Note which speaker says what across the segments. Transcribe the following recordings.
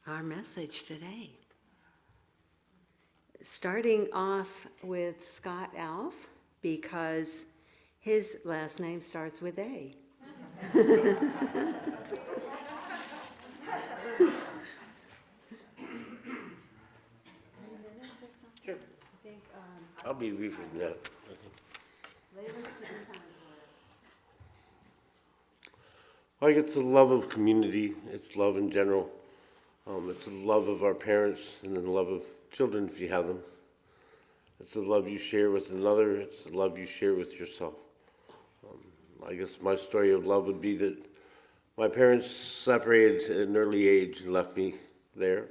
Speaker 1: our message today. Starting off with Scott Alf, because his last name starts with A.
Speaker 2: Sure. I'll be brief with that. I think it's the love of community. It's love in general. It's the love of our parents and the love of children if you have them. It's the love you share with another. It's the love you share with yourself. I guess my story of love would be that my parents separated at an early age and left me there,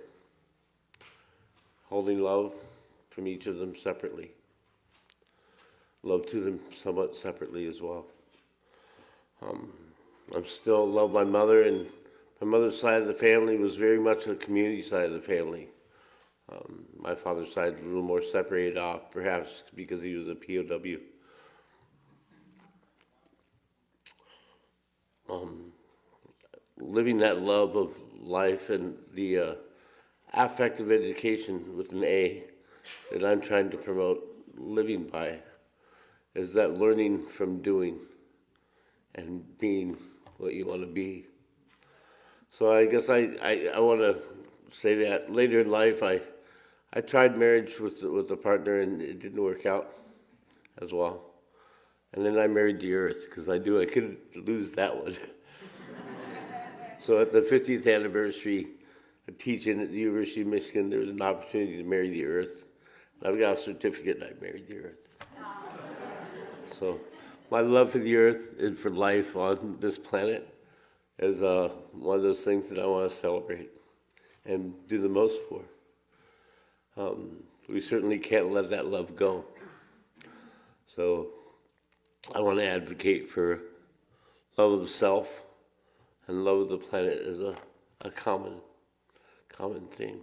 Speaker 2: holding love from each of them separately. Love to them somewhat separately as well. I still love my mother, and my mother's side of the family was very much a community side of the family. My father's side a little more separated off, perhaps because he was a POW. Living that love of life and the affective education with an A that I'm trying to promote living by is that learning from doing and being what you want to be. So I guess I want to say that later in life I tried marriage with a partner and it didn't work out as well. And then I married the earth because I knew I couldn't lose that one. So at the 50th anniversary of teaching at the University of Michigan, there was an opportunity to marry the earth. And I've got a certificate that I married the earth. So my love for the earth and for life on this planet is one of those things that I want to celebrate and do the most for. We certainly can't let that love go. So I want to advocate for love of self and love of the planet as a common thing.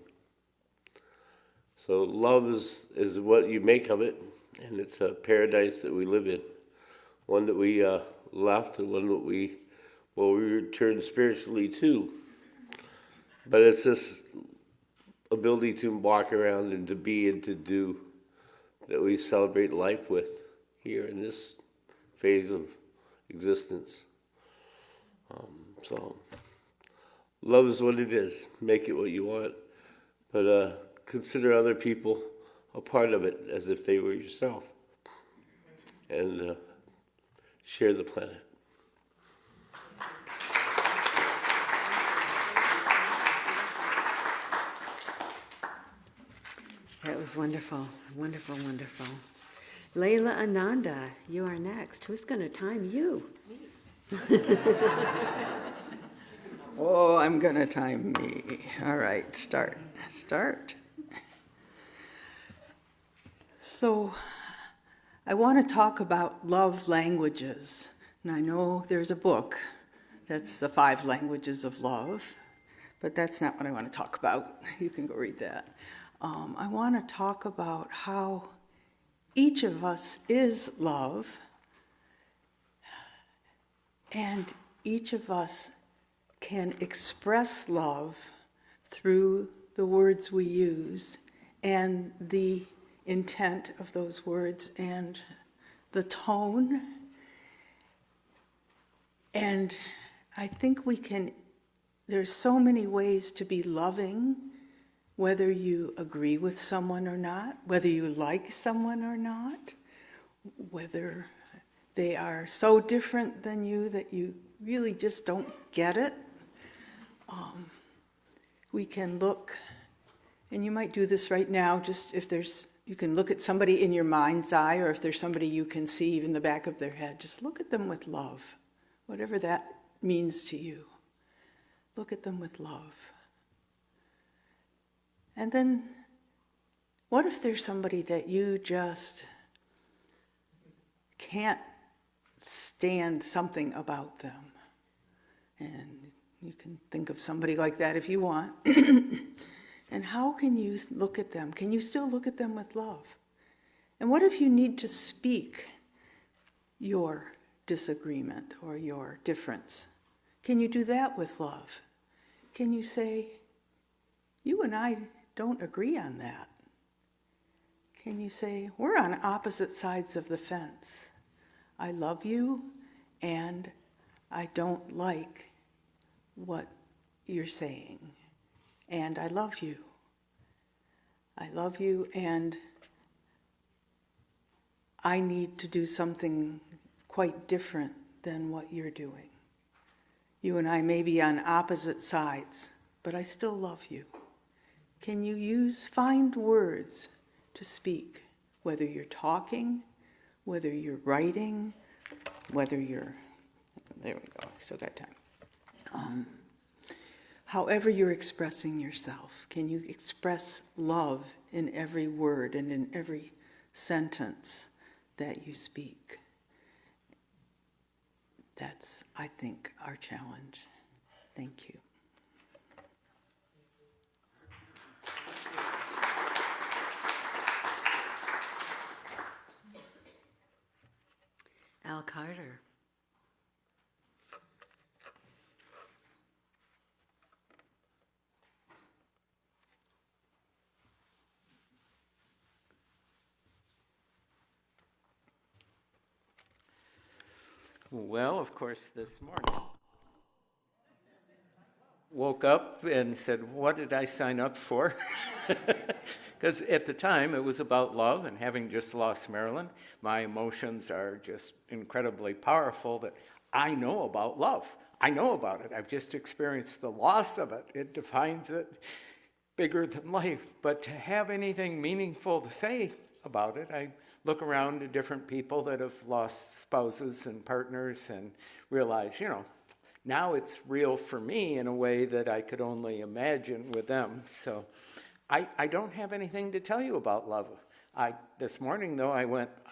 Speaker 2: So love is what you make of it, and it's a paradise that we live in, one that we left and one that we return spiritually to. But it's this ability to walk around and to be and to do that we celebrate life with here in this phase of existence. So love is what it is. Make it what you want, but consider other people a part of it as if they were yourself, and share the planet.
Speaker 1: That was wonderful, wonderful, wonderful. Layla Ananda, you are next. Who's going to time you?
Speaker 3: Oh, I'm going to time me. All right, start. So I want to talk about love languages. And I know there's a book that's the 5 languages of love, but that's not what I want to talk about. You can go read that. I want to talk about how each of us is love, and each of us can express love through the words we use and the intent of those words and the tone. And I think there's so many ways to be loving, whether you agree with someone or not, whether you like someone or not, whether they are so different than you that you really just don't get it. We can look, and you might do this right now, just you can look at somebody in your mind's eye, or if there's somebody you can see in the back of their head, just look at them with love, whatever that means to you. Look at them with love. And then, what if there's somebody that you just can't stand something about them? And you can think of somebody like that if you want. And how can you look at them? Can you still look at them with love? And what if you need to speak your disagreement or your difference? Can you do that with love? Can you say, you and I don't agree on that. Can you say, we're on opposite sides of the fence. I love you, and I don't like what you're saying. And I love you. I love you, and I need to do something quite different than what you're doing. You and I may be on opposite sides, but I still love you. Can you find words to speak, whether you're talking, whether you're writing, whether you're, there we go, I still got time. However you're expressing yourself, can you express love in every word and in every sentence that you speak? That's, I think, our challenge. Thank you.
Speaker 1: Al Carter.
Speaker 4: Well, of course, this morning, woke up and said, what did I sign up for? Because at the time, it was about love, and having just lost Marilyn, my emotions are just incredibly powerful that I know about love. I know about it. I've just experienced the loss of it. It defines it bigger than life. But to have anything meaningful to say about it, I look around to different people that have lost spouses and partners and realize, now it's real for me in a way that I could only imagine with them. So I don't have anything to tell you about love. This morning, though,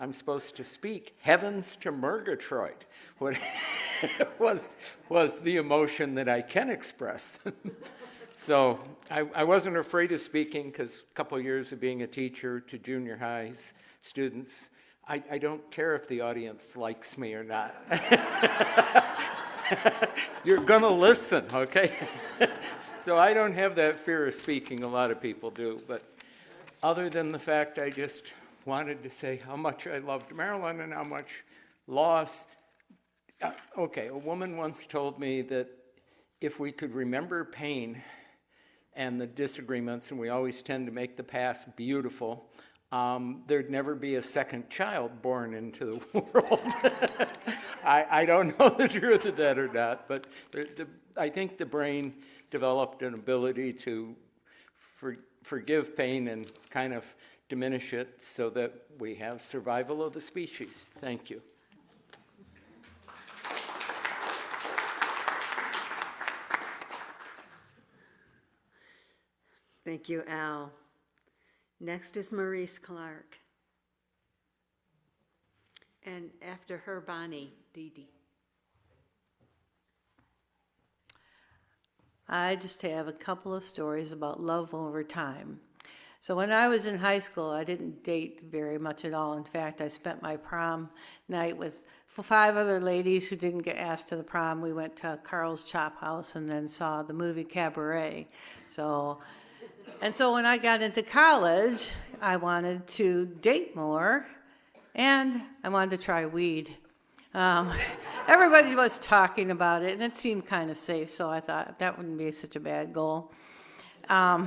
Speaker 4: I'm supposed to speak Heavens to Murgatroyd, what was the emotion that I can express. So I wasn't afraid of speaking because a couple of years of being a teacher to junior highs, students, I don't care if the audience likes me or not. You're going to listen, okay? So I don't have that fear of speaking. A lot of people do. But other than the fact I just wanted to say how much I loved Marilyn and how much loss. Okay, a woman once told me that if we could remember pain and the disagreements, and we always tend to make the past beautiful, there'd never be a second child born into the world. I don't know the truth of that or not, but I think the brain developed an ability to forgive pain and kind of diminish it so that we have survival of the species. Thank you.
Speaker 1: Thank you, Al. Next is Maurice Clark. And after her, Bonnie, Dee Dee.
Speaker 5: I just have a couple of stories about love over time. So when I was in high school, I didn't date very much at all. In fact, I spent my prom night with 5 other ladies who didn't get asked to the prom. We went to Carl's Chop House and then saw the movie Cabaret. So when I got into college, I wanted to date more, and I wanted to try weed. Everybody was talking about it, and it seemed kind of safe, so I thought that wouldn't be such a bad goal. My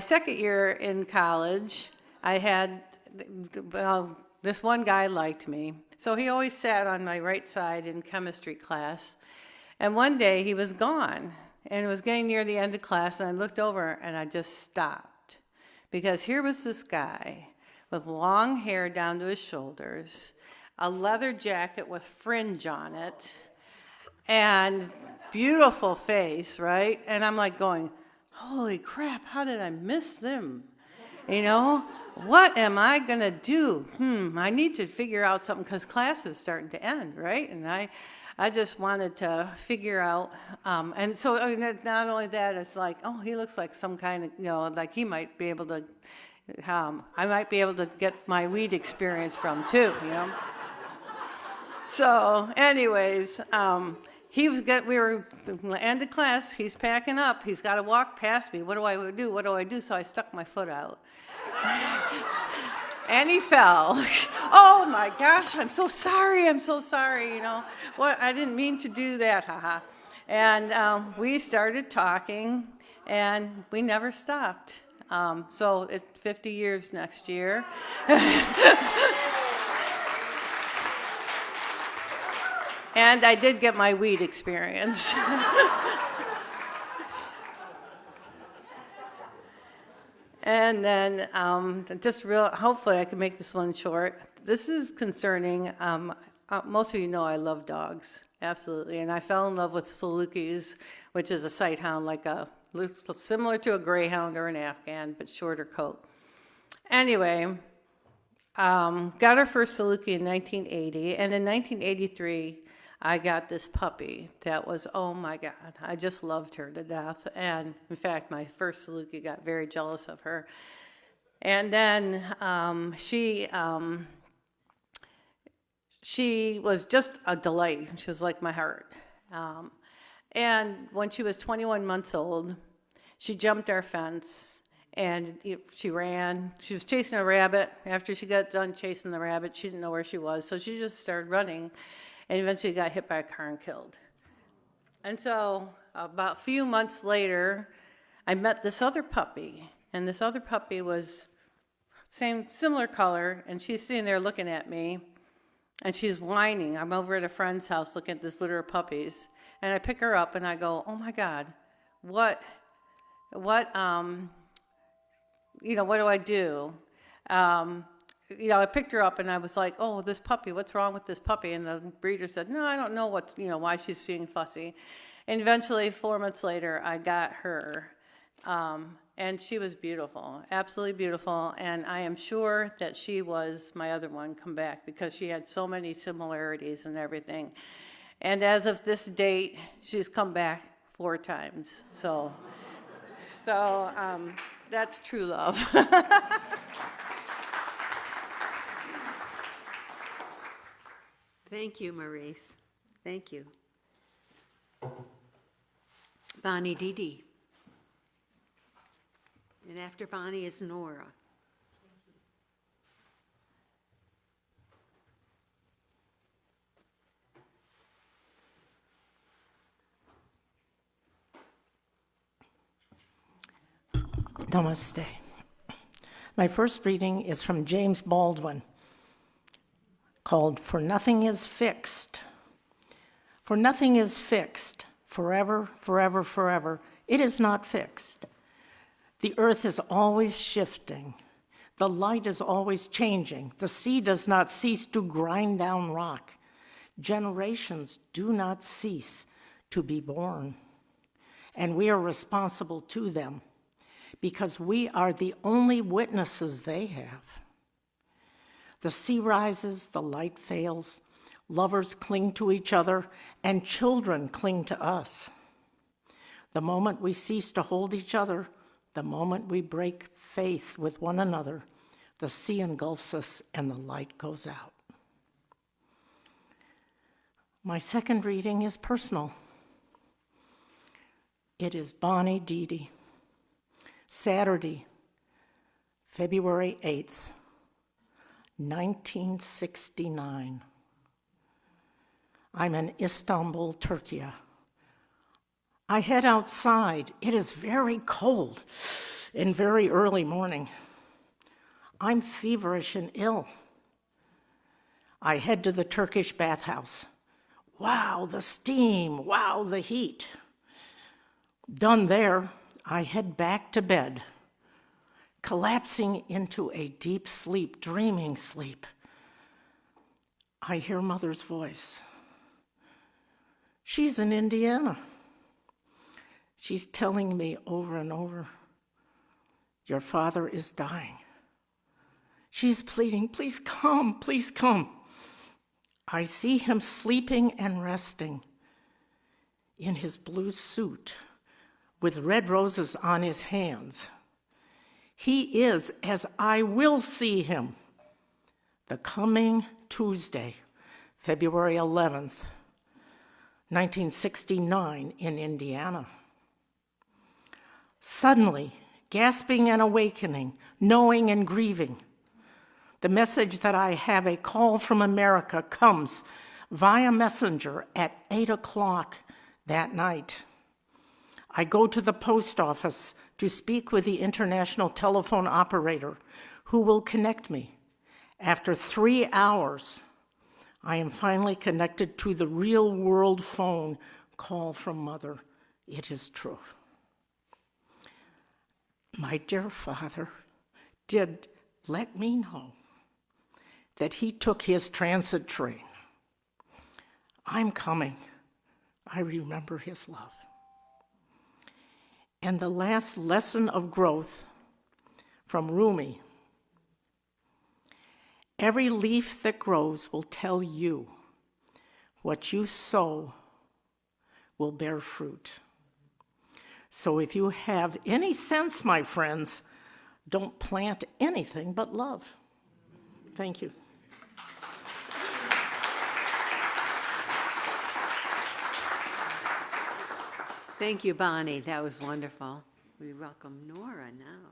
Speaker 5: second year in college, I had, this one guy liked me, so he always sat on my right side in chemistry class, and one day he was gone. And it was getting near the end of class, and I looked over, and I just stopped. Because here was this guy with long hair down to his shoulders, a leather jacket with fringe on it, and beautiful face, right? And I'm like going, holy crap, how did I miss them? What am I going to do? I need to figure out something because class is starting to end, right? And I just wanted to figure out, and so not only that, it's like, oh, he looks like some kind of, like he might be able to, I might be able to get my weed experience from too, So anyways, we were end of class, he's packing up, he's got to walk past me. What do I do? What do I do? So I stuck my foot out. And he fell. Oh my gosh, I'm so sorry, you know. What, I didn't mean to do that, haha. And we started talking, and we never stopped. So it's 50 years next year. And I did get my weed experience. And then hopefully I can make this one short. This is concerning, most of you know I love dogs, absolutely. And I fell in love with Salukis, which is a sight hound, looks similar to a greyhound or an Afghan, but shorter coat. Anyway, got our first Saluki in 1980, and in 1983, I got this puppy that was, oh my God, I just loved her to death. And in fact, my first Saluki got very jealous of her. And then she was just a delight. She was like my heart. And when she was 21 months old, she jumped our fence and she ran. She was chasing a rabbit. After she got done chasing the rabbit, she didn't know where she was, so she just started running. And eventually got hit by a car and killed. And so about a few months later, I met this other puppy. And this other puppy was similar color, and she's sitting there looking at me, and she's whining. I'm over at a friend's house looking at this litter of puppies. And I pick her up, and I go, oh my God, what do I do? I picked her up and I was like, oh, this puppy, what's wrong with this puppy? And the breeder said, no, I don't know why she's being fussy. And eventually, 4 months later, I got her. And she was beautiful, absolutely beautiful. And I am sure that she was my other one come back because she had so many similarities and everything. And as of this date, she's come back 4 times. So that's true love.
Speaker 1: Thank you, Maurice. Thank you. Bonnie Didi. And after Bonnie is Nora.
Speaker 6: Namaste. My first reading is from James Baldwin, called For Nothing is Fixed. For nothing is fixed, forever, forever, forever. It is not fixed. The earth is always shifting. The light is always changing. The sea does not cease to grind down rock. Generations do not cease to be born. And we are responsible to them because we are the only witnesses they have. The sea rises, the light fails, lovers cling to each other, and children cling to us. The moment we cease to hold each other, the moment we break faith with one another, the sea engulfs us and the light goes out. My second reading is personal. It is Bonnie Didi, Saturday, February 8th, 1969. I'm in Istanbul, Turkey. I head outside. It is very cold and very early morning. I'm feverish and ill. I head to the Turkish bathhouse. Wow, the steam. Wow, the heat. Done there, I head back to bed, collapsing into a deep sleep, dreaming sleep. I hear Mother's voice. She's in Indiana. She's telling me over and over, your father is dying. She's pleading, please come, please come. I see him sleeping and resting in his blue suit with red roses on his hands. He is as I will see him the coming Tuesday, February 11th, 1969 in Indiana. Suddenly, gasping and awakening, knowing and grieving, the message that I have a call from America comes via messenger at 8 o'clock that night. I go to the post office to speak with the international telephone operator who will connect me. After 3 hours, I am finally connected to the real world phone call from Mother. It is true. My dear Father did let me know that he took his transit train. I'm coming. I remember his love. And the last lesson of growth from Rumi: every leaf that grows will tell you what you sow will bear fruit. So if you have any sense, my friends, don't plant anything but love. Thank you.
Speaker 1: Thank you, Bonnie. That was wonderful. We welcome Nora now.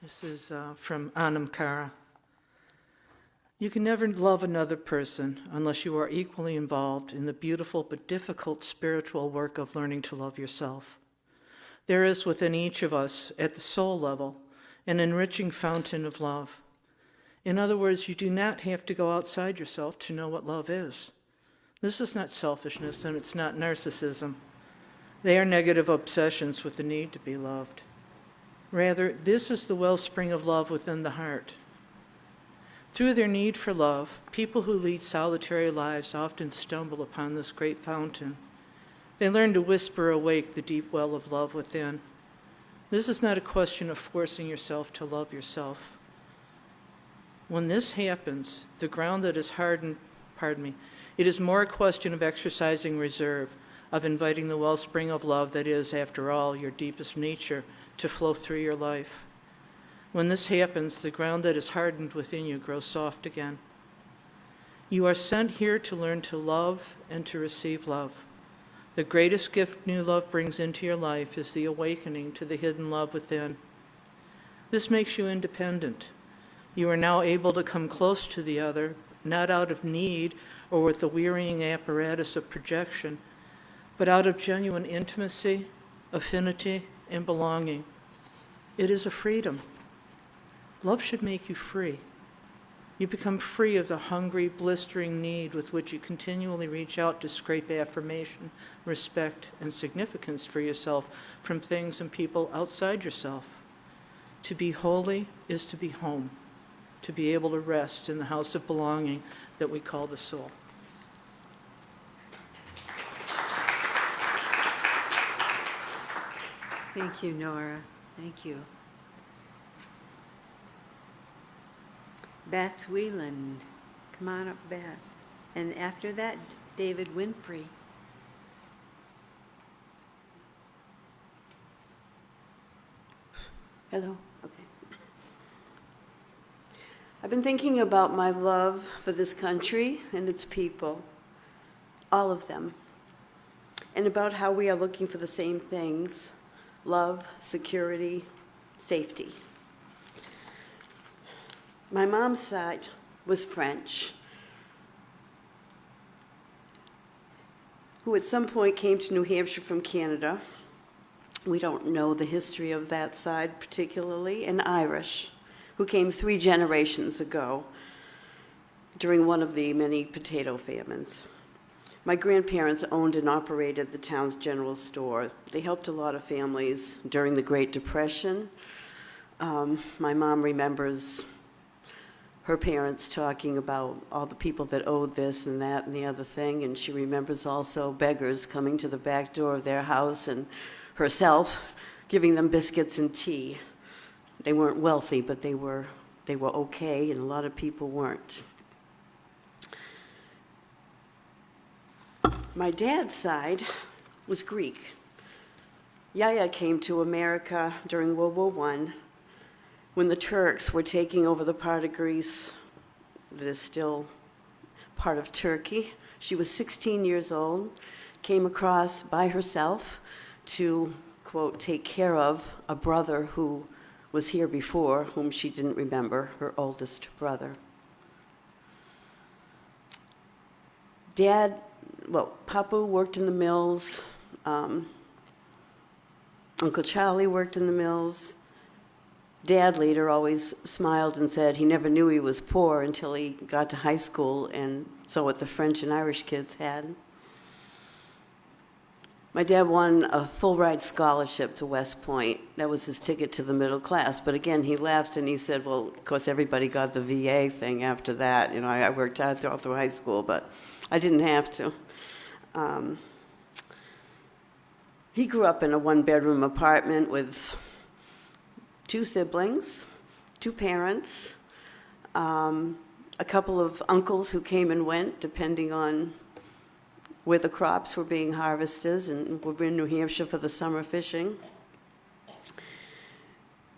Speaker 7: This is from Anam Cara. You can never love another person unless you are equally involved in the beautiful but difficult spiritual work of learning to love yourself. There is within each of us, at the soul level, an enriching fountain of love. In other words, you do not have to go outside yourself to know what love is. This is not selfishness, and it's not narcissism. They are negative obsessions with the need to be loved. Rather, this is the wellspring of love within the heart. Through their need for love, people who lead solitary lives often stumble upon this great fountain. They learn to whisper awake the deep well of love within. This is not a question of forcing yourself to love yourself. When this happens, the ground that is hardened, it is more a question of exercising reserve, of inviting the wellspring of love that is, after all, your deepest nature to flow through your life. When this happens, the ground that is hardened within you grows soft again. You are sent here to learn to love and to receive love. The greatest gift new love brings into your life is the awakening to the hidden love within. This makes you independent. You are now able to come close to the other, not out of need or with the wearying apparatus of projection, but out of genuine intimacy, affinity, and belonging. It is a freedom. Love should make you free. You become free of the hungry, blistering need with which you continually reach out to scrape affirmation, respect, and significance for yourself from things and people outside yourself. To be holy is to be home, to be able to rest in the house of belonging that we call the soul.
Speaker 1: Thank you, Nora. Thank you. Beth Wieland. Come on up, Beth. And after that, David Winfrey.
Speaker 8: Hello.
Speaker 1: Okay.
Speaker 8: I've been thinking about my love for this country and its people, all of them, and about how we are looking for the same things: love, security, safety. My mom's side was French, who at some point came to New Hampshire from Canada. We don't know the history of that side particularly, and Irish, who came 3 generations ago during one of the many potato famines. My grandparents owned and operated the town's general store. They helped a lot of families during the Great Depression. My mom remembers her parents talking about all the people that owed this and that and the other thing, and she remembers also beggars coming to the back door of their house and herself giving them biscuits and tea. They weren't wealthy, but they were okay, and a lot of people weren't. My dad's side was Greek. Yaya came to America during World War I, when the Turks were taking over the part of Greece that is still part of Turkey. She was 16 years old, came across by herself to, quote, take care of a brother who was here before, whom she didn't remember, her oldest brother. Dad, well, Papu worked in the mills. Uncle Charlie worked in the mills. Dad later always smiled and said he never knew he was poor until he got to high school and saw what the French and Irish kids had. My dad won a full-ride scholarship to West Point. That was his ticket to the middle class. But again, he laughed and he said, well, of course, everybody got the VA thing after that. You know, I worked out through high school, but I didn't have to. He grew up in a one-bedroom apartment with 2 siblings, 2 parents, a couple of uncles who came and went, depending on where the crops were being harvested, and we're in New Hampshire for the summer fishing.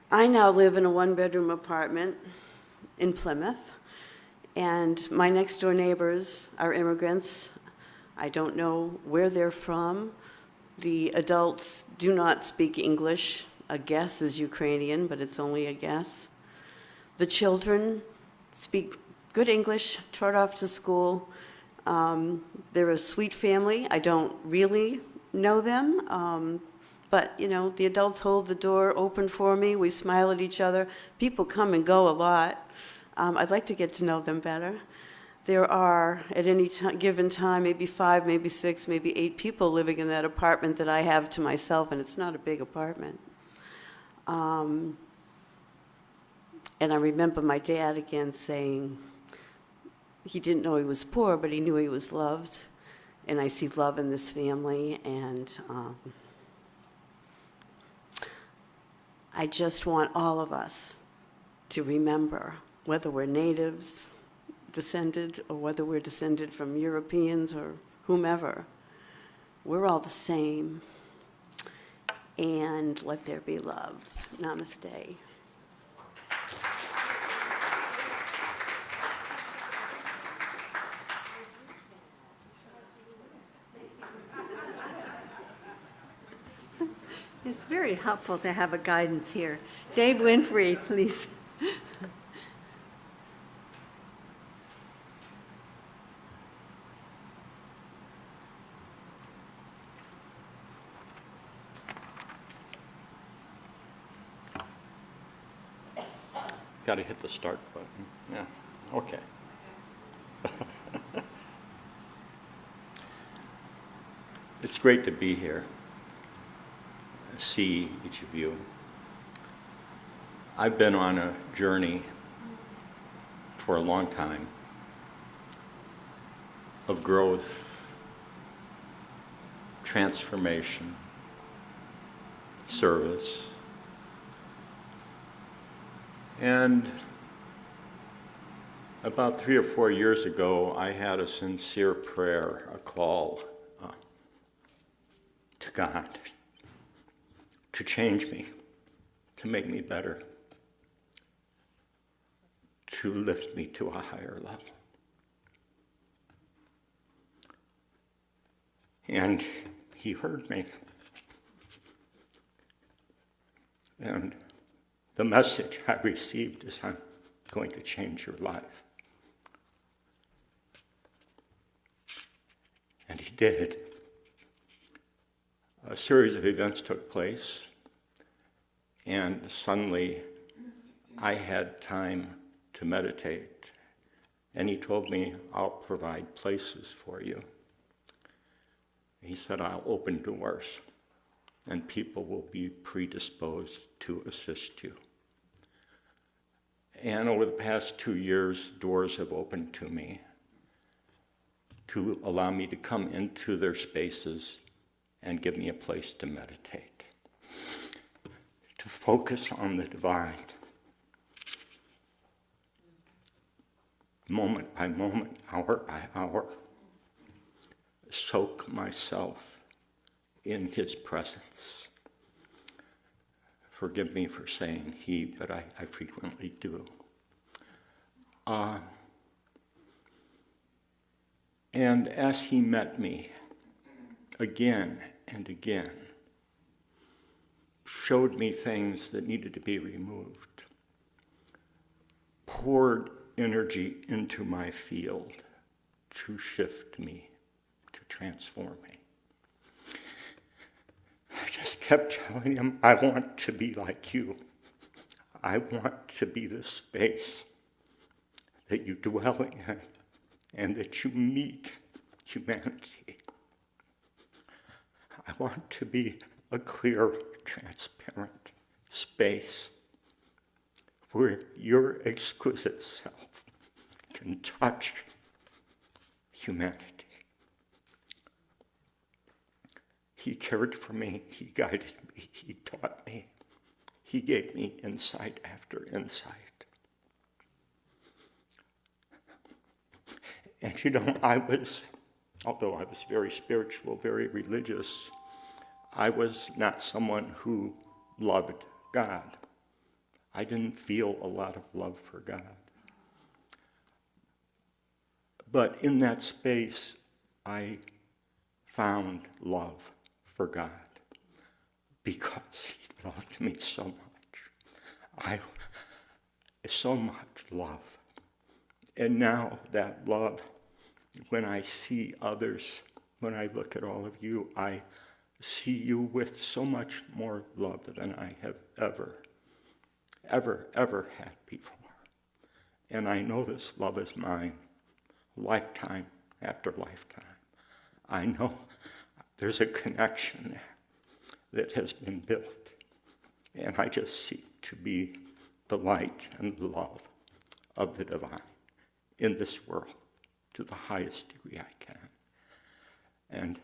Speaker 8: I now live in a one-bedroom apartment in Plymouth, and my next-door neighbors are immigrants. I don't know where they're from. The adults do not speak English. A guess is Ukrainian, but it's only a guess. The children speak good English, trot off to school. They're a sweet family. I don't really know them, but, you know, the adults hold the door open for me. We smile at each other. People come and go a lot. I'd like to get to know them better. There are, at any given time, maybe 5, maybe 6, maybe 8 people living in that apartment that I have to myself, and it's not a big apartment. And I remember my dad again saying he didn't know he was poor, but he knew he was loved. And I see love in this family, and I just want all of us to remember, whether we're natives, descended, or whether we're descended from Europeans or whomever, we're all the same. And let there be love. Namaste.
Speaker 1: It's very helpful to have a guidance here. Dave Winfrey, please.
Speaker 9: Got to hit the start button. Yeah, okay. It's great to be here, see each of you. I've been on a journey for a long time of growth, transformation, service. And about 3 or 4 years ago, I had a sincere prayer, a call to God to change me, to make me better, to lift me to a higher level. And he heard me. And the message I received is, I'm going to change your life. And he did. A series of events took place, and suddenly I had time to meditate. And he told me, I'll provide places for you. He said, I'll open doors, and people will be predisposed to assist you. And over the past 2 years, doors have opened to me to allow me to come into their spaces and give me a place to meditate, to focus on the divine, moment by moment, hour by hour, soak myself in his presence, Forgive me for saying he, but I frequently do. And as he met me again and again, showed me things that needed to be removed, poured energy into my field to shift me, to transform me. I just kept telling him, I want to be like you. I want to be the space that you dwell in and that you meet humanity. I want to be a clear, transparent space where your exquisite self can touch humanity. He cared for me, he guided me, he taught me, he gave me insight after insight. And although I was very spiritual, very religious, I was not someone who loved God. I didn't feel a lot of love for God. But in that space, I found love for God because he loved me so much. So much love. And now that love, when I see others, when I look at all of you, I see you with so much more love than I have ever had before. And I know this love is mine, lifetime after lifetime. I know there's a connection there that has been built. And I just seek to be the light and the love of the divine in this world to the highest degree I can. And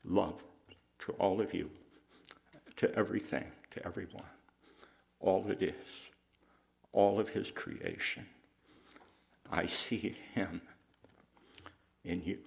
Speaker 9: love to all of you, to everything, to everyone, all that is, all of his creation. I see him in you.